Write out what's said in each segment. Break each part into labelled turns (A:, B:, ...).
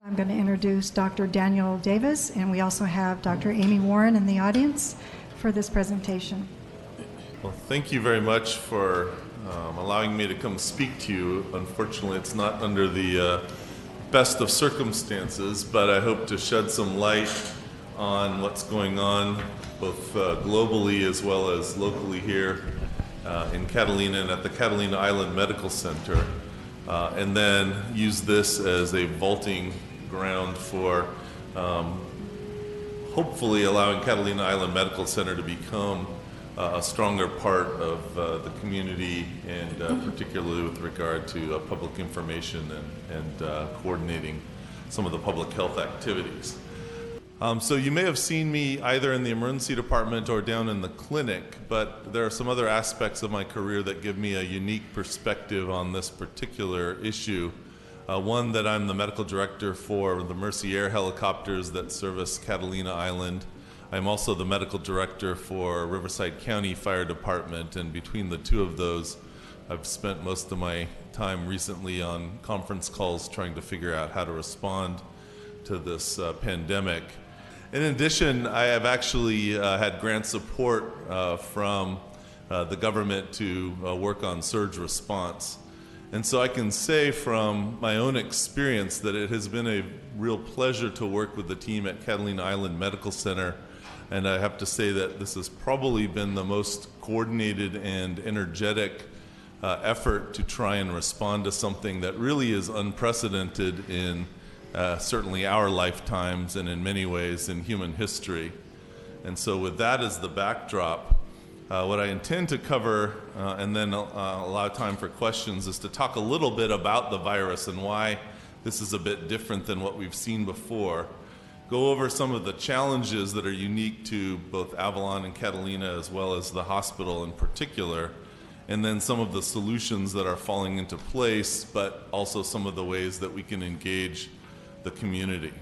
A: I'm going to introduce Dr. Daniel Davis, and we also have Dr. Amy Warren in the audience for this presentation.
B: Well, thank you very much for allowing me to come speak to you. Unfortunately, it's not under the best of circumstances, but I hope to shed some light on what's going on both globally as well as locally here in Catalina and at the Catalina Island Medical Center, and then use this as a vaulting ground for hopefully allowing Catalina Island Medical Center to become a stronger part of the community, and particularly with regard to public information and coordinating some of the public health activities. So you may have seen me either in the emergency department or down in the clinic, but there are some other aspects of my career that give me a unique perspective on this particular issue. One, that I'm the medical director for the Mercy Air helicopters that service Catalina Island. I'm also the medical director for Riverside County Fire Department, and between the two of those, I've spent most of my time recently on conference calls trying to figure out how to respond to this pandemic. In addition, I have actually had grant support from the government to work on surge response. And so I can say from my own experience that it has been a real pleasure to work with the team at Catalina Island Medical Center. And I have to say that this has probably been the most coordinated and energetic effort to try and respond to something that really is unprecedented in certainly our lifetimes and in many ways in human history. And so with that as the backdrop, what I intend to cover and then allow time for questions is to talk a little bit about the virus and why this is a bit different than what we've seen before. Go over some of the challenges that are unique to both Avalon and Catalina as well as the hospital in particular, and then some of the solutions that are falling into place, but also some of the ways that we can engage the community.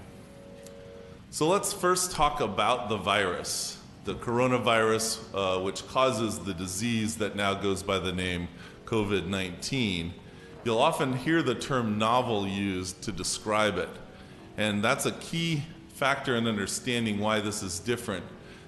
B: So let's first talk about the virus, the coronavirus, which causes the disease that now goes by the name COVID-19. You'll often hear the term novel used to describe it, and that's a key factor in understanding why this is different,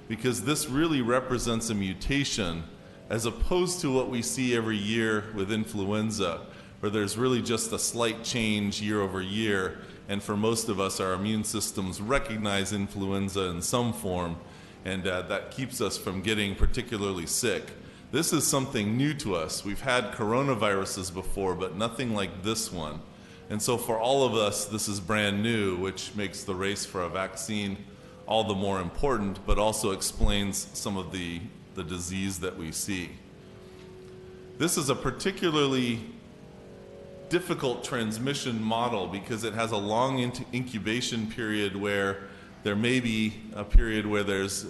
B: because this really represents a mutation as opposed to what we see every year with influenza, where there's really just a slight change year over year, and for most of us, our immune systems recognize influenza in some form, and that keeps us from getting particularly sick. This is something new to us. We've had coronaviruses before, but nothing like this one. And so for all of us, this is brand new, which makes the race for a vaccine all the more important, but also explains some of the disease that we see. This is a particularly difficult transmission model because it has a long incubation period where there may be a period where there's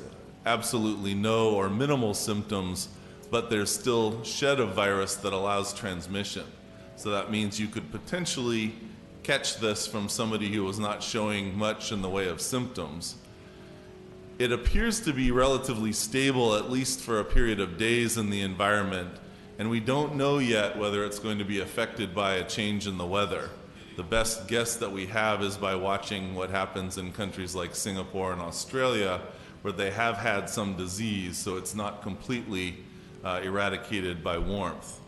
B: absolutely no or minimal symptoms, but there's still shed of virus that allows transmission. So that means you could potentially catch this from somebody who was not showing much in the way of symptoms. It appears to be relatively stable, at least for a period of days in the environment, and we don't know yet whether it's going to be affected by a change in the weather. The best guess that we have is by watching what happens in countries like Singapore and Australia, where they have had some disease, so it's not completely eradicated by warmth.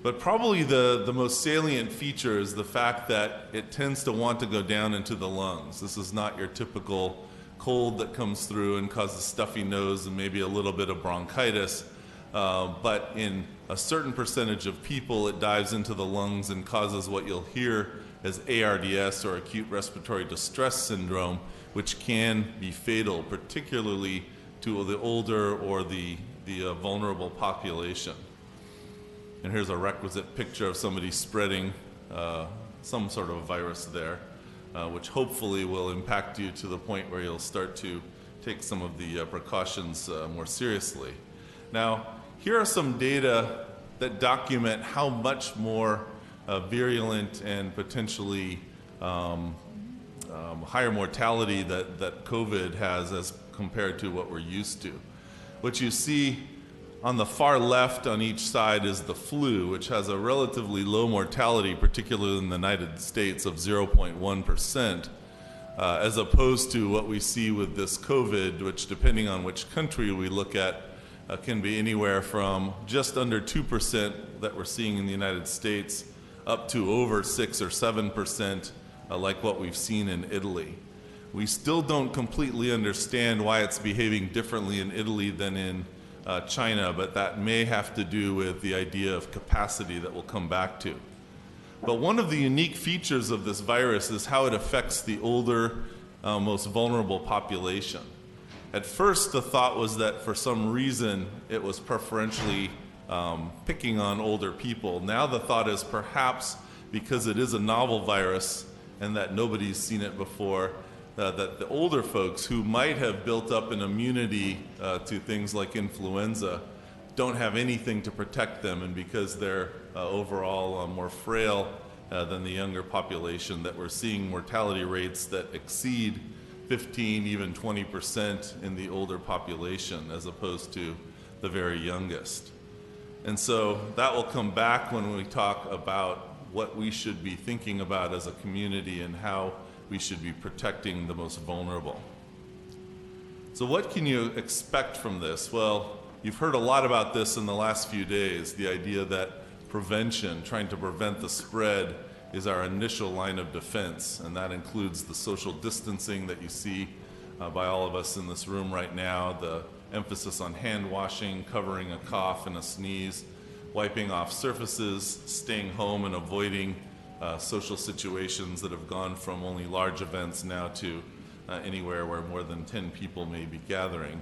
B: But probably the most salient feature is the fact that it tends to want to go down into the lungs. This is not your typical cold that comes through and causes stuffy nose and maybe a little bit of bronchitis, but in a certain percentage of people, it dives into the lungs and causes what you'll hear as ARDS, or acute respiratory distress syndrome, which can be fatal, particularly to the older or the vulnerable population. And here's a requisite picture of somebody spreading some sort of virus there, which hopefully will impact you to the point where you'll start to take some of the precautions more seriously. Now, here are some data that document how much more virulent and potentially higher mortality that COVID has as compared to what we're used to. What you see On the far left on each side is the flu, which has a relatively low mortality, particularly in the United States, of 0.1%, as opposed to what we see with this COVID, which, depending on which country we look at, can be anywhere from just under 2% that we're seeing in the United States up to over 6 or 7%, like what we've seen in Italy. We still don't completely understand why it's behaving differently in Italy than in China, but that may have to do with the idea of capacity that we'll come back to. But one of the unique features of this virus is how it affects the older, most vulnerable population. At first, the thought was that for some reason it was preferentially picking on older people. Now the thought is perhaps because it is a novel virus and that nobody's seen it before, that the older folks who might have built up an immunity to things like influenza don't have anything to protect them, and because they're overall more frail than the younger population, that we're seeing mortality rates that exceed 15, even 20% in the older population as opposed to the very youngest. And so that will come back when we talk about what we should be thinking about as a community and how we should be protecting the most vulnerable. So what can you expect from this? Well, you've heard a lot about this in the last few days, the idea that prevention, trying to prevent the spread, is our initial line of defense, and that includes the social distancing that you see by all of us in this room right now, the emphasis on hand washing, covering a cough and a sneeze, wiping off surfaces, staying home and avoiding social situations that have gone from only large events now to anywhere where more than 10 people may be gathering.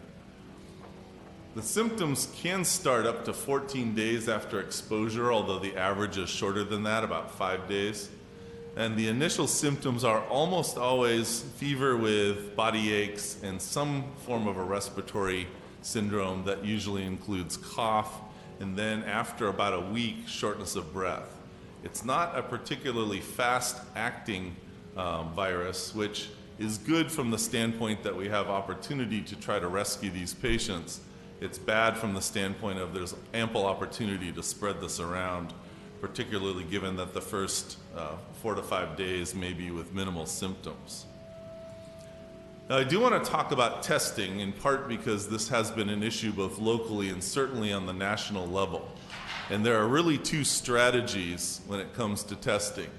B: The symptoms can start up to 14 days after exposure, although the average is shorter than that, about 5 days. And the initial symptoms are almost always fever with body aches and some form of a respiratory syndrome that usually includes cough, and then after about a week, shortness of breath. It's not a particularly fast-acting virus, which is good from the standpoint that we have opportunity to try to rescue these patients. It's bad from the standpoint of there's ample opportunity to spread this around, particularly given that the first 4 to 5 days may be with minimal symptoms. Now, I do want to talk about testing, in part because this has been an issue both locally and certainly on the national level. And there are really two strategies when it comes to testing.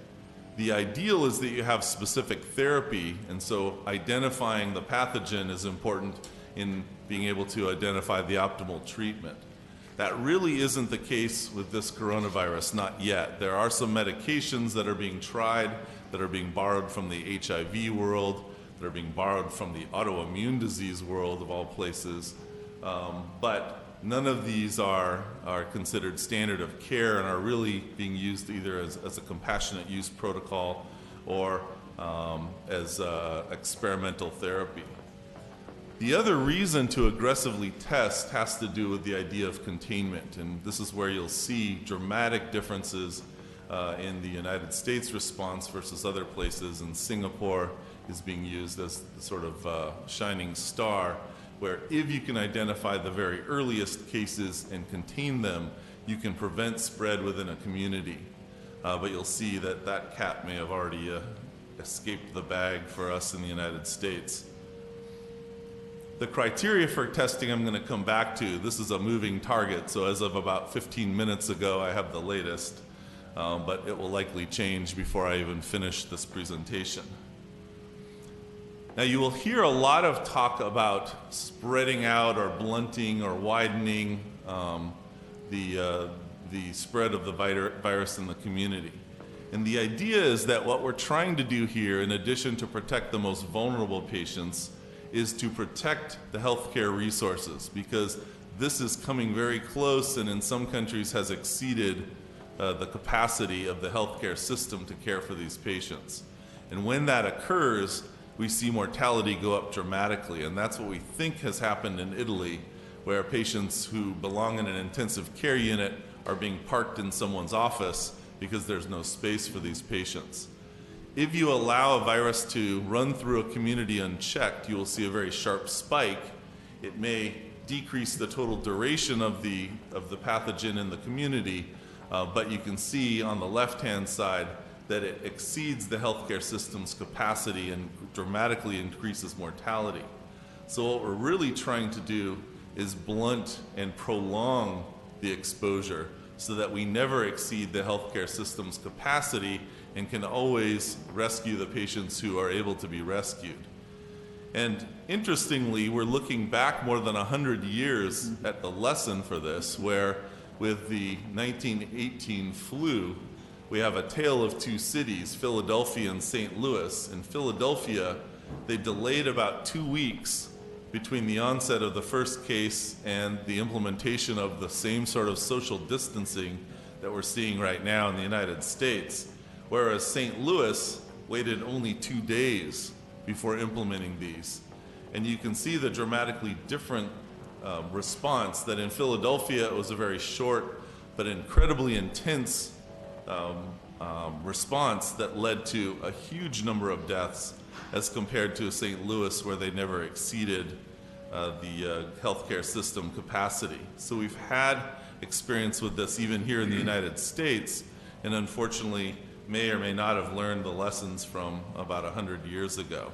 B: The ideal is that you have specific therapy, and so identifying the pathogen is important in being able to identify the optimal treatment. That really isn't the case with this coronavirus, not yet. There are some medications that are being tried, that are being borrowed from the HIV world, that are being borrowed from the autoimmune disease world of all places, but none of these are considered standard of care and are really being used either as a compassionate use protocol or as experimental therapy. The other reason to aggressively test has to do with the idea of containment, and this is where you'll see dramatic differences in the United States response versus other places, and Singapore is being used as the sort of shining star, where if you can identify the very earliest cases and contain them, you can prevent spread within a community. But you'll see that that cat may have already escaped the bag for us in the United States. The criteria for testing I'm going to come back to. This is a moving target, so as of about 15 minutes ago, I have the latest, but it will likely change before I even finish this presentation. Now, you will hear a lot of talk about spreading out or blunting or widening the spread of the virus in the community. And the idea is that what we're trying to do here, in addition to protect the most vulnerable patients, is to protect the healthcare resources, because this is coming very close and in some countries has exceeded the capacity of the healthcare system to care for these patients. And when that occurs, we see mortality go up dramatically, and that's what we think has happened in Italy, where patients who belong in an intensive care unit are being parked in someone's office because there's no space for these patients. If you allow a virus to run through a community unchecked, you will see a very sharp spike. It may decrease the total duration of the pathogen in the community, but you can see on the left-hand side that it exceeds the healthcare system's capacity and dramatically increases mortality. So what we're really trying to do is blunt and prolong the exposure so that we never exceed the healthcare system's capacity and can always rescue the patients who are able to be rescued. And interestingly, we're looking back more than 100 years at the lesson for this, where with the 1918 flu, we have a tale of two cities, Philadelphia and St. Louis. In Philadelphia, they delayed about 2 weeks between the onset of the first case and the implementation of the same sort of social distancing that we're seeing right now in the United States, whereas St. Louis waited only 2 days before implementing these. And you can see the dramatically different response that in Philadelphia it was a very short but incredibly intense response that led to a huge number of deaths as compared to St. Louis, where they never exceeded the healthcare system capacity. So we've had experience with this even here in the United States, and unfortunately may or may not have learned the lessons from about 100 years ago.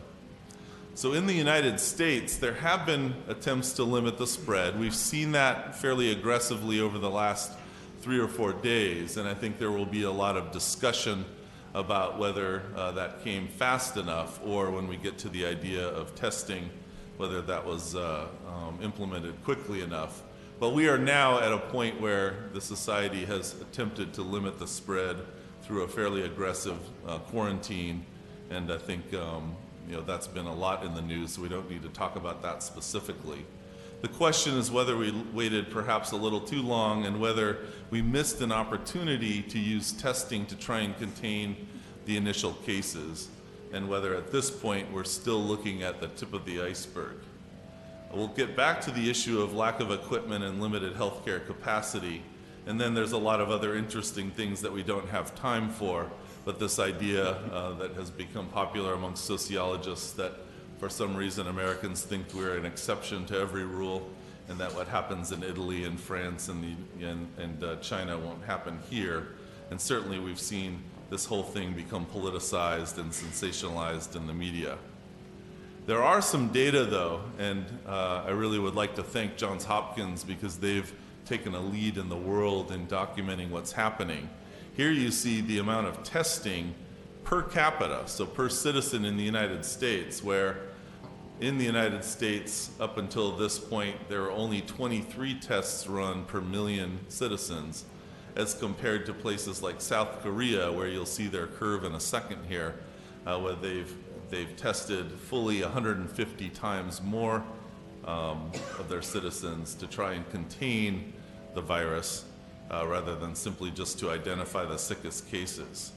B: So in the United States, there have been attempts to limit the spread. We've seen that fairly aggressively over the last 3 or 4 days, and I think there will be a lot of discussion about whether that came fast enough, or when we get to the idea of testing, whether that was implemented quickly enough. But we are now at a point where the society has attempted to limit the spread through a fairly aggressive quarantine, and I think that's been a lot in the news, so we don't need to talk about that specifically. The question is whether we waited perhaps a little too long and whether we missed an opportunity to use testing to try and contain the initial cases, and whether at this point we're still looking at the tip of the iceberg. We'll get back to the issue of lack of equipment and limited healthcare capacity, and then there's a lot of other interesting things that we don't have time for, but this idea that has become popular amongst sociologists that for some reason Americans think we're an exception to every rule, and that what happens in Italy and France and China won't happen here. And certainly we've seen this whole thing become politicized and sensationalized in the media. There are some data though, and I really would like to thank Johns Hopkins because they've taken a lead in the world in documenting what's happening. Here you see the amount of testing per capita, so per citizen in the United States, where in the United States, up until this point, there are only 23 tests run per million citizens, as compared to places like South Korea, where you'll see their curve in a second here, where they've tested fully 150 times more of their citizens to try and contain the virus, rather than simply just to identify the sickest cases.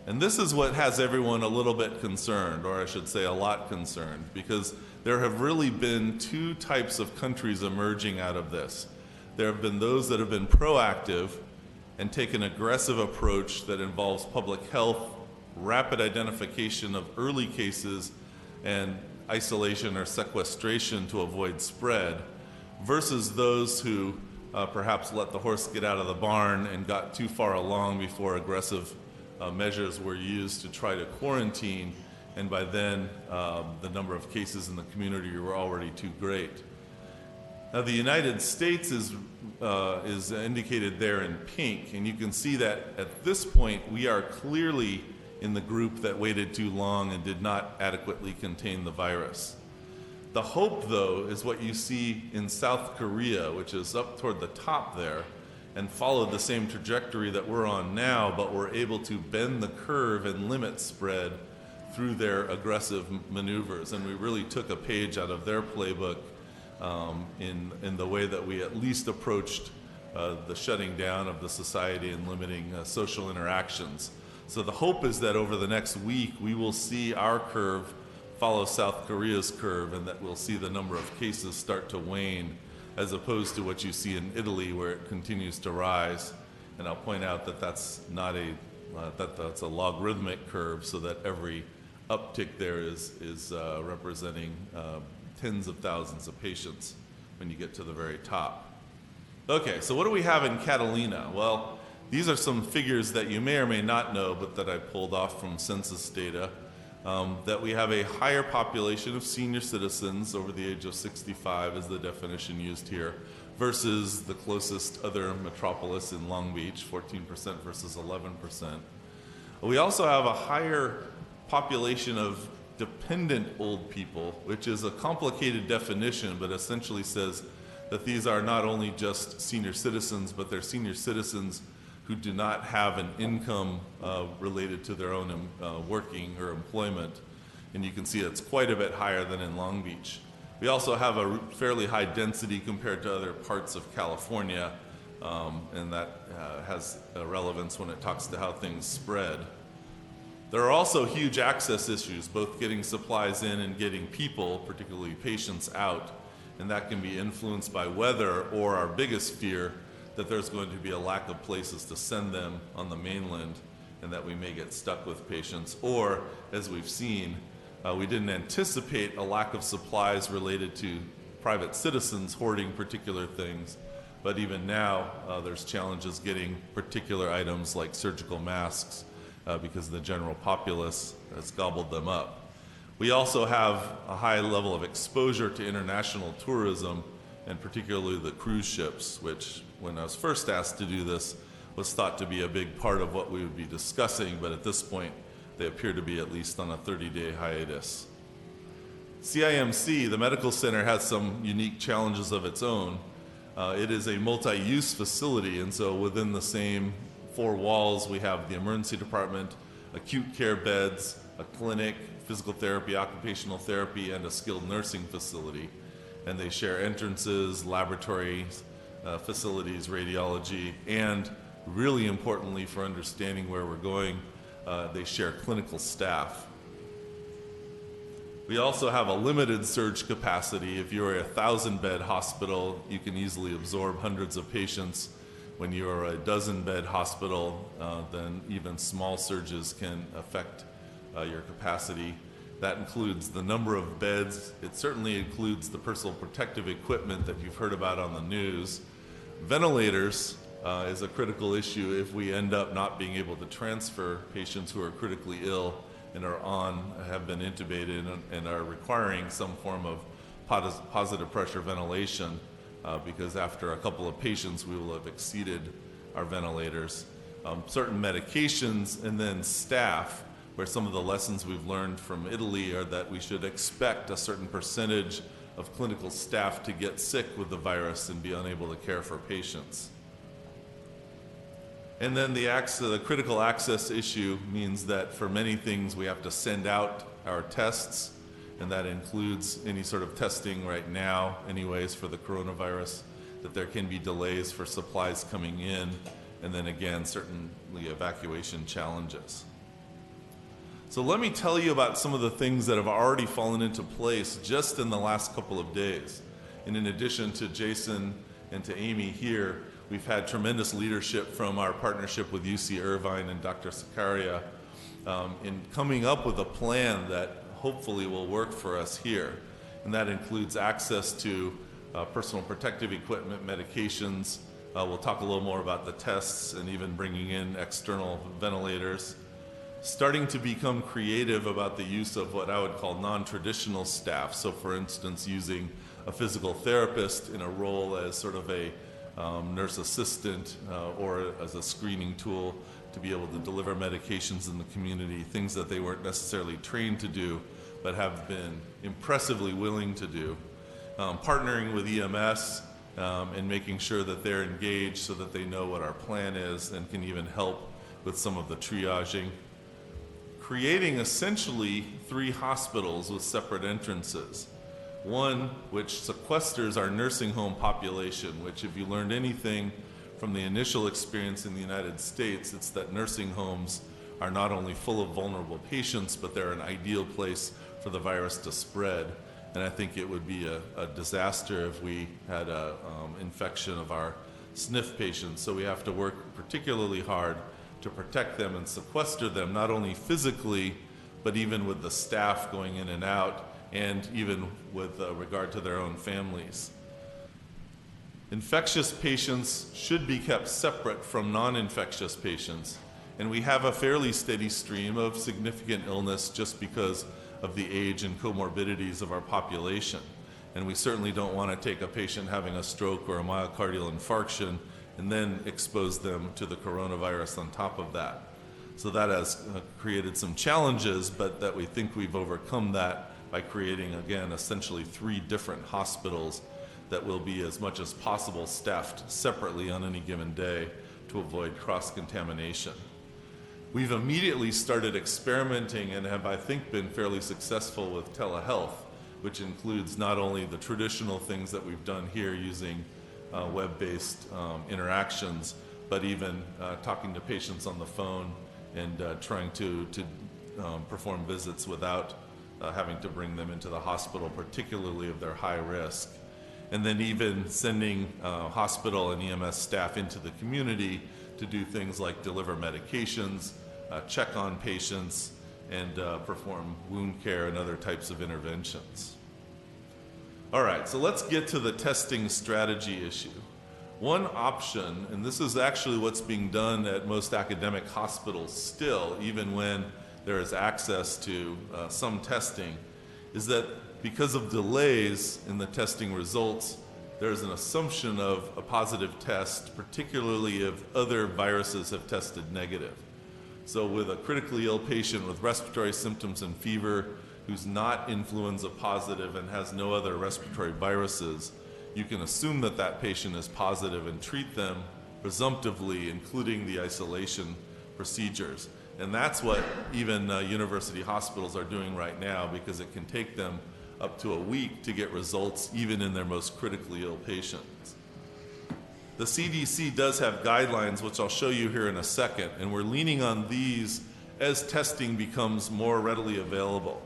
B: And this is what has everyone a little bit concerned, or I should say a lot concerned, because there have really been two types of countries emerging out of this. There have been those that have been proactive and take an aggressive approach that involves public health, rapid identification of early cases, and isolation or sequestration to avoid spread, versus those who perhaps let the horse get out of the barn and got too far along before aggressive measures were used to try to quarantine, and by then the number of cases in the community were already too great. Now the United States is indicated there in pink, and you can see that at this point we are clearly in the group that waited too long and did not adequately contain the virus. The hope, though, is what you see in South Korea, which is up toward the top there, and followed the same trajectory that we're on now, but were able to bend the curve and limit spread through their aggressive maneuvers. And we really took a page out of their playbook in the way that we at least approached the shutting down of the society and limiting social interactions. So the hope is that over the next week we will see our curve follow South Korea's curve, and that we'll see the number of cases start to wane, as opposed to what you see in Italy, where it continues to rise. And I'll point out that that's not that's a logarithmic curve, so that every uptick there is representing tens of thousands of patients when you get to the very top. Okay, so what do we have in Catalina? Well, these are some figures that you may or may not know, but that I pulled off from census data, that we have a higher population of senior citizens over the age of 65 is the definition used here, versus the closest other metropolis in Long Beach, 14% versus 11%. We also have a higher population of dependent old people, which is a complicated definition, but essentially says that these are not only just senior citizens, but they're senior citizens who do not have an income related to their own working or employment. And you can see it's quite a bit higher than in Long Beach. We also have a fairly high density compared to other parts of California, and that has a relevance when it talks to how things spread. There are also huge access issues, both getting supplies in and getting people, particularly patients, out, and that can be influenced by weather or our biggest fear, that there's going to be a lack of places to send them on the mainland and that we may get stuck with patients. Or, as we've seen, we didn't anticipate a lack of supplies related to private citizens hoarding particular things, but even now there's challenges getting particular items like surgical masks because the general populace has gobbled them up. We also have a high level of exposure to international tourism, and particularly the cruise ships, which, when I was first asked to do this, was thought to be a big part of what we would be discussing, but at this point, they appear to be at least on a 30-day hiatus. CIMC, the medical center, has some unique challenges of its own. It is a multi-use facility, and so within the same four walls, we have the emergency department, acute care beds, a clinic, physical therapy, occupational therapy, and a skilled nursing facility. And they share entrances, laboratories, facilities, radiology, and really importantly for understanding where we're going, they share clinical staff. We also have a limited surge capacity. If you're a 1,000-bed hospital, you can easily absorb hundreds of patients. When you're a dozen-bed hospital, then even small surges can affect your capacity. That includes the number of beds. It certainly includes the personal protective equipment that you've heard about on the news. Ventilators is a critical issue if we end up not being able to transfer patients who are critically ill and have been intubated and are requiring some form of positive pressure ventilation, because after a couple of patients we will have exceeded our ventilators. Certain medications, and then staff, where some of the lessons we've learned from Italy are that we should expect a certain percentage of clinical staff to get sick with the virus and be unable to care for patients. And then the critical access issue means that for many things we have to send out our tests, and that includes any sort of testing right now anyways for the coronavirus, that there can be delays for supplies coming in, and then again certainly evacuation challenges. So let me tell you about some of the things that have already fallen into place just in the last couple of days. And in addition to Jason and to Amy here, we've had tremendous leadership from our partnership with UC Irvine and Dr. Sakaria in coming up with a plan that hopefully will work for us here. And that includes access to personal protective equipment, medications. We'll talk a little more about the tests and even bringing in external ventilators. Starting to become creative about the use of what I would call non-traditional staff. So for instance, using a physical therapist in a role as sort of a nurse assistant or as a screening tool to be able to deliver medications in the community, things that they weren't necessarily trained to do, but have been impressively willing to do. Partnering with EMS and making sure that they're engaged so that they know what our plan is and can even help with some of the triaging. Creating essentially 3 hospitals with separate entrances. One which sequesters our nursing home population, which if you learned anything from the initial experience in the United States, it's that nursing homes are not only full of vulnerable patients, but they're an ideal place for the virus to spread. And I think it would be a disaster if we had an infection of our SNF patients. So we have to work particularly hard to protect them and sequester them, not only physically, but even with the staff going in and out, and even with regard to their own families. Infectious patients should be kept separate from non-infectious patients, and we have a fairly steady stream of significant illness just because of the age and comorbidities of our population. And we certainly don't want to take a patient having a stroke or a myocardial infarction and then expose them to the coronavirus on top of that. So that has created some challenges, but that we think we've overcome that by creating, again, essentially 3 different hospitals that will be as much as possible staffed separately on any given day to avoid cross-contamination. We've immediately started experimenting and have, I think, been fairly successful with telehealth, which includes not only the traditional things that we've done here using web-based interactions, but even talking to patients on the phone and trying to perform visits without having to bring them into the hospital, particularly if they're high risk. And then even sending hospital and EMS staff into the community to do things like deliver medications, check on patients, and perform wound care and other types of interventions. All right, so let's get to the testing strategy issue. One option, and this is actually what's being done at most academic hospitals still, even when there is access to some testing, is that because of delays in the testing results, there's an assumption of a positive test, particularly if other viruses have tested negative. So with a critically ill patient with respiratory symptoms and fever who's not influenza positive and has no other respiratory viruses, you can assume that that patient is positive and treat them presumptively, including the isolation procedures. And that's what even university hospitals are doing right now, because it can take them up to a week to get results even in their most critically ill patients. The CDC does have guidelines, which I'll show you here in a second, and we're leaning on these as testing becomes more readily available,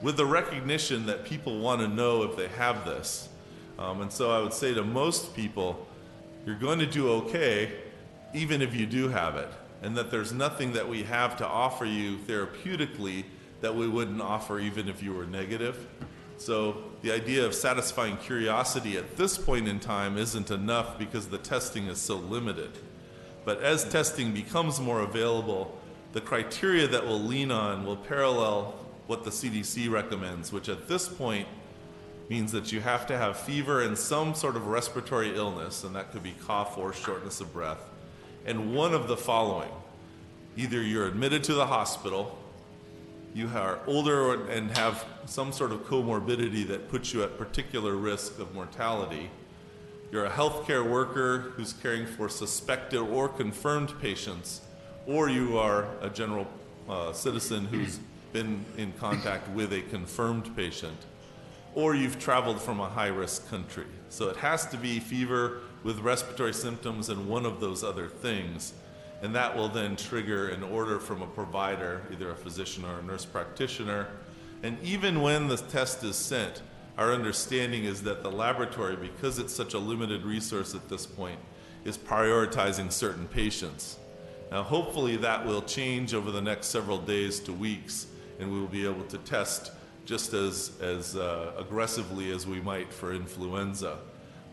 B: with the recognition that people want to know if they have this. And so I would say to most people, you're going to do okay even if you do have it, and that there's nothing that we have to offer you therapeutically that we wouldn't offer even if you were negative. So the idea of satisfying curiosity at this point in time isn't enough because the testing is so limited. But as testing becomes more available, the criteria that we'll lean on will parallel what the CDC recommends, which at this point means that you have to have fever and some sort of respiratory illness, and that could be cough or shortness of breath, and one of the following. Either you're admitted to the hospital, you are older and have some sort of comorbidity that puts you at particular risk of mortality, you're a healthcare worker who's caring for suspected or confirmed patients, or you are a general citizen who's been in contact with a confirmed patient, or you've traveled from a high-risk country. So it has to be fever with respiratory symptoms and one of those other things. And that will then trigger an order from a provider, either a physician or a nurse practitioner. And even when the test is sent, our understanding is that the laboratory, because it's such a limited resource at this point, is prioritizing certain patients. Now, hopefully that will change over the next several days to weeks, and we will be able to test just as aggressively as we might for influenza.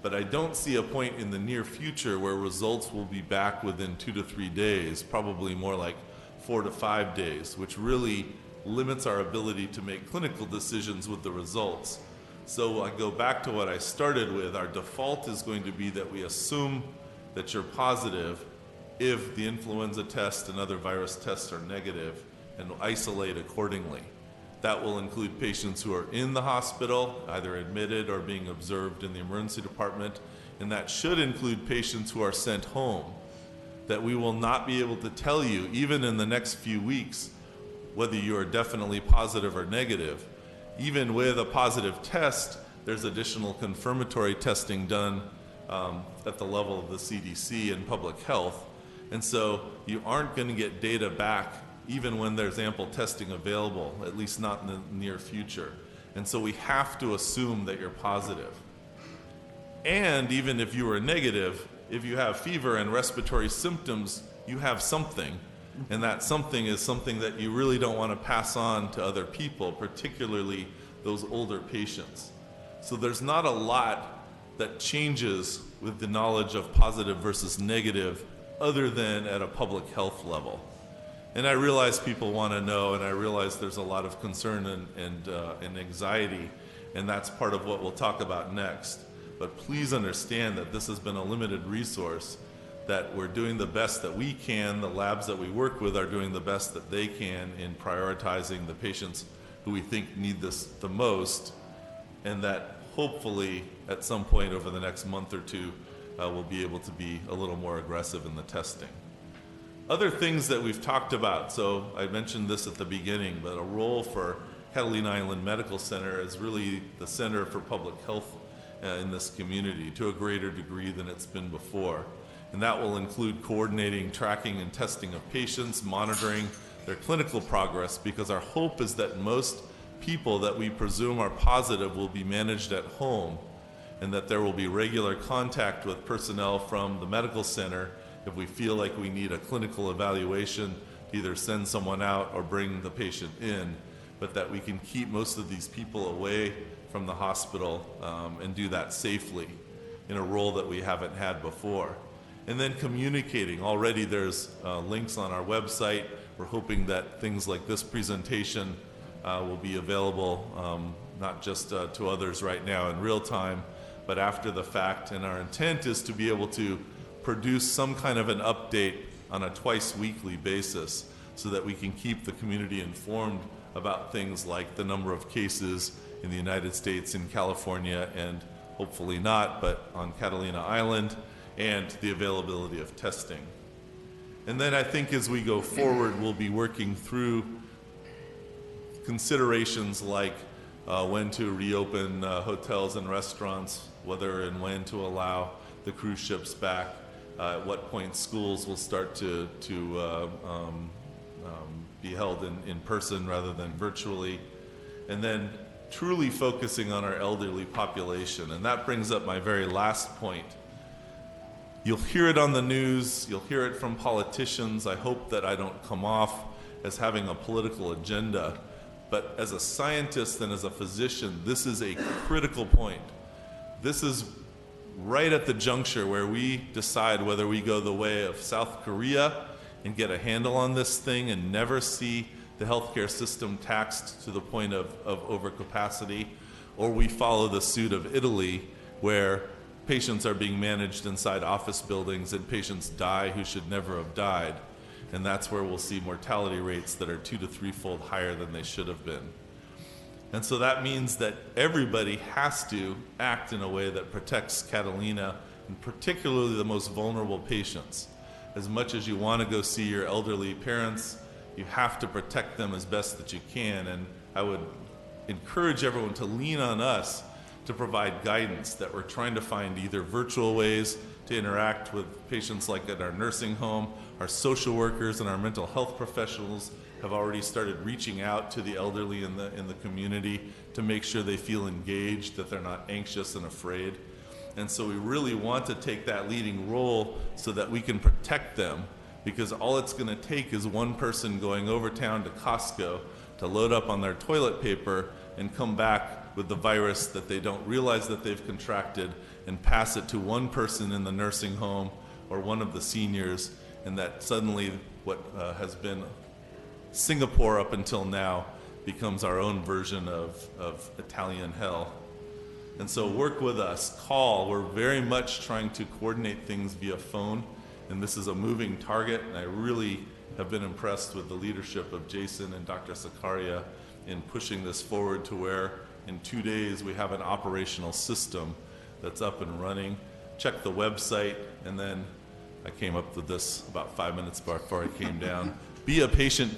B: But I don't see a point in the near future where results will be back within 2 to 3 days, probably more like 4 to 5 days, which really limits our ability to make clinical decisions with the results. So I go back to what I started with. Our default is going to be that we assume that you're positive if the influenza test and other virus tests are negative, and isolate accordingly. That will include patients who are in the hospital, either admitted or being observed in the emergency department, and that should include patients who are sent home, that we will not be able to tell you, even in the next few weeks, whether you are definitely positive or negative. Even with a positive test, there's additional confirmatory testing done at the level of the CDC and public health, and so you aren't going to get data back even when there's ample testing available, at least not in the near future. And so we have to assume that you're positive. And even if you are negative, if you have fever and respiratory symptoms, you have something. And that something is something that you really don't want to pass on to other people, particularly those older patients. So there's not a lot that changes with the knowledge of positive versus negative other than at a public health level. And I realize people want to know, and I realize there's a lot of concern and anxiety, and that's part of what we'll talk about next. But please understand that this has been a limited resource, that we're doing the best that we can. The labs that we work with are doing the best that they can in prioritizing the patients who we think need this the most, and that hopefully at some point over the next month or two, we'll be able to be a little more aggressive in the testing. Other things that we've talked about, so I mentioned this at the beginning, but a role for Catalina Island Medical Center is really the center for public health in this community to a greater degree than it's been before. And that will include coordinating, tracking, and testing of patients, monitoring their clinical progress, because our hope is that most people that we presume are positive will be managed at home, and that there will be regular contact with personnel from the medical center if we feel like we need a clinical evaluation, to either send someone out or bring the patient in, but that we can keep most of these people away from the hospital and do that safely in a role that we haven't had before. And then communicating. Already there's links on our website. We're hoping that things like this presentation will be available not just to others right now in real time, but after the fact. And our intent is to be able to produce some kind of an update on a twice weekly basis so that we can keep the community informed about things like the number of cases in the United States, in California, and hopefully not, but on Catalina Island, and the availability of testing. And then I think as we go forward, we'll be working through considerations like when to reopen hotels and restaurants, whether and when to allow the cruise ships back, at what point schools will start to be held in person rather than virtually, and then truly focusing on our elderly population. And that brings up my very last point. You'll hear it on the news, you'll hear it from politicians. I hope that I don't come off as having a political agenda, but as a scientist and as a physician, this is a critical point. This is right at the juncture where we decide whether we go the way of South Korea and get a handle on this thing and never see the healthcare system taxed to the point of overcapacity, or we follow the suit of Italy, where patients are being managed inside office buildings and patients die who should never have died. And that's where we'll see mortality rates that are 2 to 3-fold higher than they should have been. And so that means that everybody has to act in a way that protects Catalina, and particularly the most vulnerable patients. As much as you want to go see your elderly parents, you have to protect them as best that you can. And I would encourage everyone to lean on us to provide guidance, that we're trying to find either virtual ways to interact with patients like at our nursing home. Our social workers and our mental health professionals have already started reaching out to the elderly in the community to make sure they feel engaged, that they're not anxious and afraid. And so we really want to take that leading role so that we can protect them, because all it's going to take is one person going over town to Costco to load up on their toilet paper and come back with the virus that they don't realize that they've contracted, and pass it to one person in the nursing home or one of the seniors, and that suddenly what has been Singapore up until now becomes our own version of Italian hell. And so work with us, call. We're very much trying to coordinate things via phone, and this is a moving target, and I really have been impressed with the leadership of Jason and Dr. Sakaria in pushing this forward to where in 2 days we have an operational system that's up and running. Check the website, and then I came up with this about 5 minutes before I came down. Be a patient.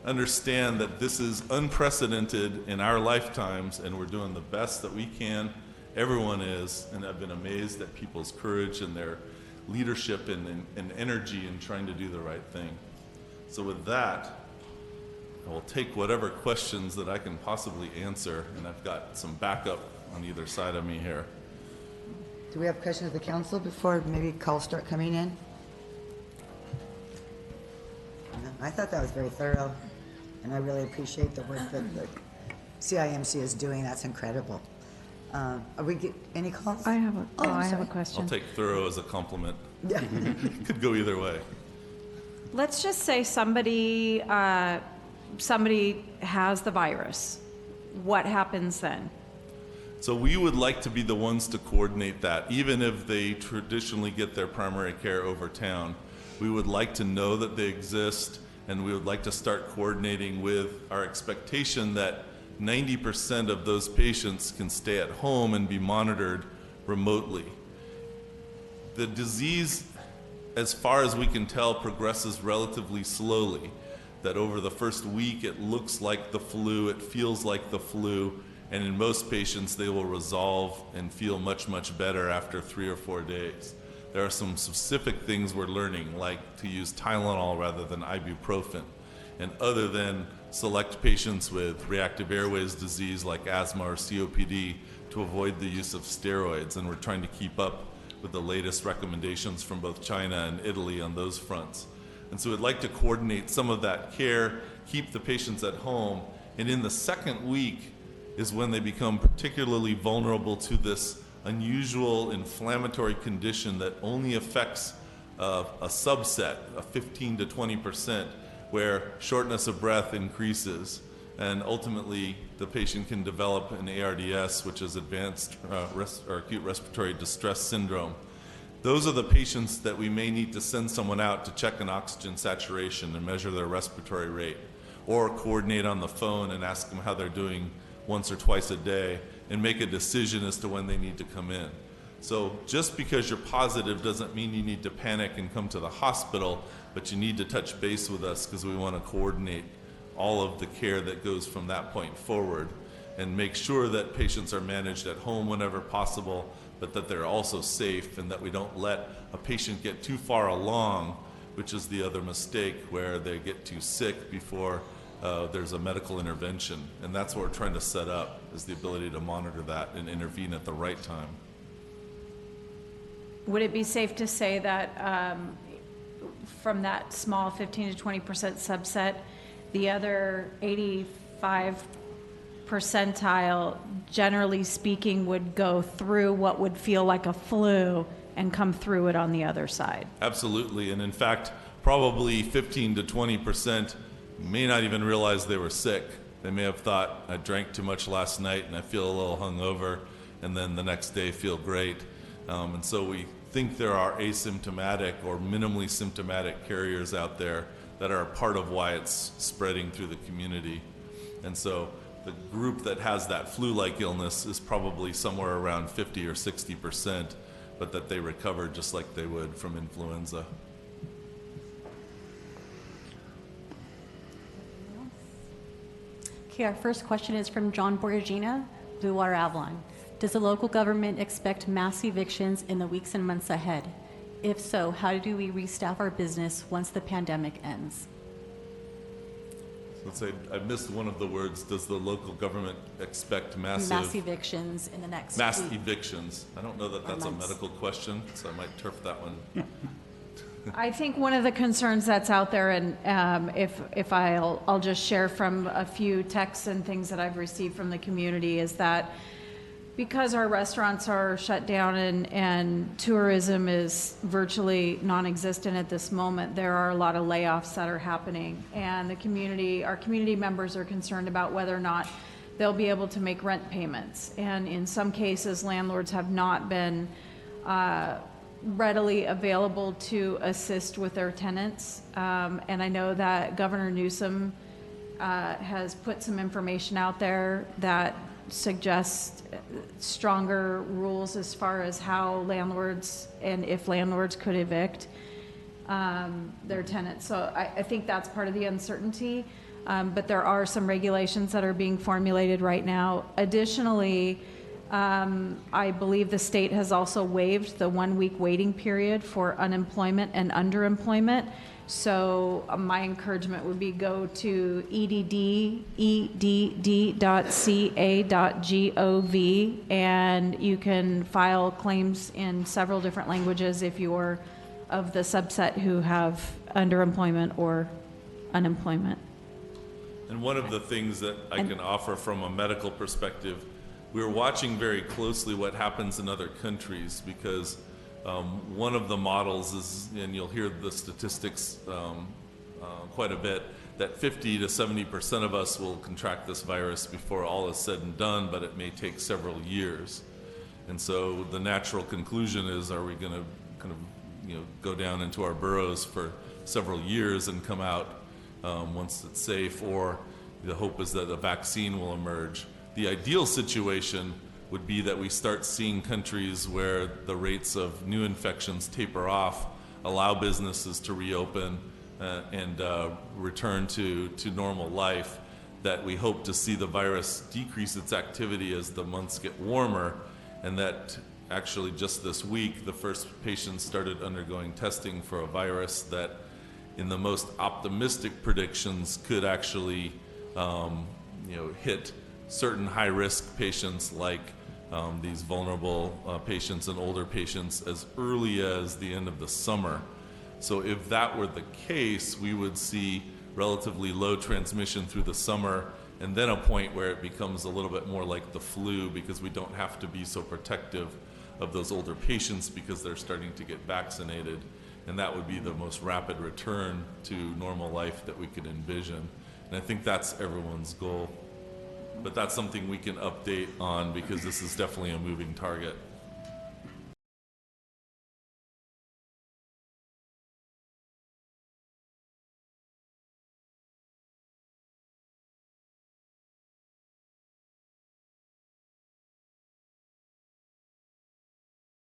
B: Understand that this is unprecedented in our lifetimes, and we're doing the best that we can. Everyone is, and I've been amazed at people's courage and their leadership and energy in trying to do the right thing. So with that, I will take whatever questions that I can possibly answer, and I've got some backup on either side of me here.
C: Do we have questions of the council before maybe calls start coming in? No, I thought that was very thorough, and I really appreciate the work that the CIMC is doing. That's incredible. Are we any calls?
A: I have a,
C: Oh,
A: I have a
C: sorry.
A: question.
B: I'll take thorough as a compliment.
C: Yeah.
B: Could go either way.
D: Let's just say somebody has the virus. What happens then?
B: So we would like to be the ones to coordinate that. Even if they traditionally get their primary care over town, we would like to know that they exist, and we would like to start coordinating with our expectation that 90% of those patients can stay at home and be monitored remotely. The disease, as far as we can tell, progresses relatively slowly. That over the first week it looks like the flu, it feels like the flu, and in most patients they will resolve and feel much, much better after 3 or 4 days. There are some specific things we're learning, like to use Tylenol rather than ibuprofen, and other than select patients with reactive airways disease like asthma or COPD to avoid the use of steroids, and we're trying to keep up with the latest recommendations from both China and Italy on those fronts. And so we'd like to coordinate some of that care, keep the patients at home, and in the second week is when they become particularly vulnerable to this unusual inflammatory condition that only affects a subset, a 15 to 20%, where shortness of breath increases, and ultimately the patient can develop an ARDS, which is advanced or acute respiratory distress syndrome. Those are the patients that we may need to send someone out to check an oxygen saturation and measure their respiratory rate, or coordinate on the phone and ask them how they're doing once or twice a day and make a decision as to when they need to come in. So just because you're positive doesn't mean you need to panic and come to the hospital, but you need to touch base with us because we want to coordinate all of the care that goes from that point forward and make sure that patients are managed at home whenever possible, but that they're also safe and that we don't let a patient get too far along, which is the other mistake, where they get too sick before there's a medical intervention. And that's what we're trying to set up, is the ability to monitor that and intervene at the right time.
D: Would it be safe to say that from that small 15 to 20% subset, the other 85 percentile, generally speaking, would go through what would feel like a flu and come through it on the other side?
B: Absolutely. And in fact, probably 15 to 20% may not even realize they were sick. They may have thought, I drank too much last night and I feel a little hungover, and then the next day feel great. And so we think there are asymptomatic or minimally symptomatic carriers out there that are a part of why it's spreading through the community. And so the group that has that flu-like illness is probably somewhere around 50 or 60%, but that they recover just like they would from influenza.
E: Okay, our first question is from John Borgina, Blue Water Avalon. Does the local government expect mass evictions in the weeks and months ahead? If so, how do we restaff our business once the pandemic ends?
B: Let's say I missed one of the words. Does the local government expect
E: Mass evictions in the next
B: mass
E: week.
B: evictions? I don't know that that's a
E: months.
B: medical question, so I might turf that one.
D: I think one of the concerns that's out there, and if I'll just share from a few texts and things that I've received from the community, is that because our restaurants are shut down and tourism is virtually non-existent at this moment, there are a lot of layoffs that are happening, and our community members are concerned about whether or not they'll be able to make rent payments. And in some cases, landlords have not been readily available to assist with their tenants. And I know that Governor Newsom has put some information out there that suggests stronger rules as far as how landlords and if landlords could evict their tenants. So I think that's part of the uncertainty. But there are some regulations that are being formulated right now. Additionally, I believe the state has also waived the 1-week waiting period for unemployment and underemployment. So my encouragement would be go to edd.ca.gov, and you can file claims in several different languages if you're of the subset who have underemployment or unemployment.
B: And one of the things that I can offer from a medical perspective, we're watching very closely what happens in other countries because one of the models is, and you'll hear the statistics quite a bit, that 50 to 70% of us will contract this virus before all is said and done, but it may take several years. And so the natural conclusion is, are we going to kind of go down into our burrows for several years and come out once it's safe, or the hope is that a vaccine will emerge. The ideal situation would be that we start seeing countries where the rates of new infections taper off, allow businesses to reopen and return to normal life, that we hope to see the virus decrease its activity as the months get warmer, and that actually just this week the first patients started undergoing testing for a virus that in the most optimistic predictions could actually hit certain high-risk patients like these vulnerable patients and older patients as early as the end of the summer. So if that were the case, we would see relatively low transmission through the summer, and then a point where it becomes a little bit more like the flu because we don't have to be so protective of those older patients because they're starting to get vaccinated. And that would be the most rapid return to normal life that we could envision. And I think that's everyone's goal. But that's something we can update on because this is definitely a moving target.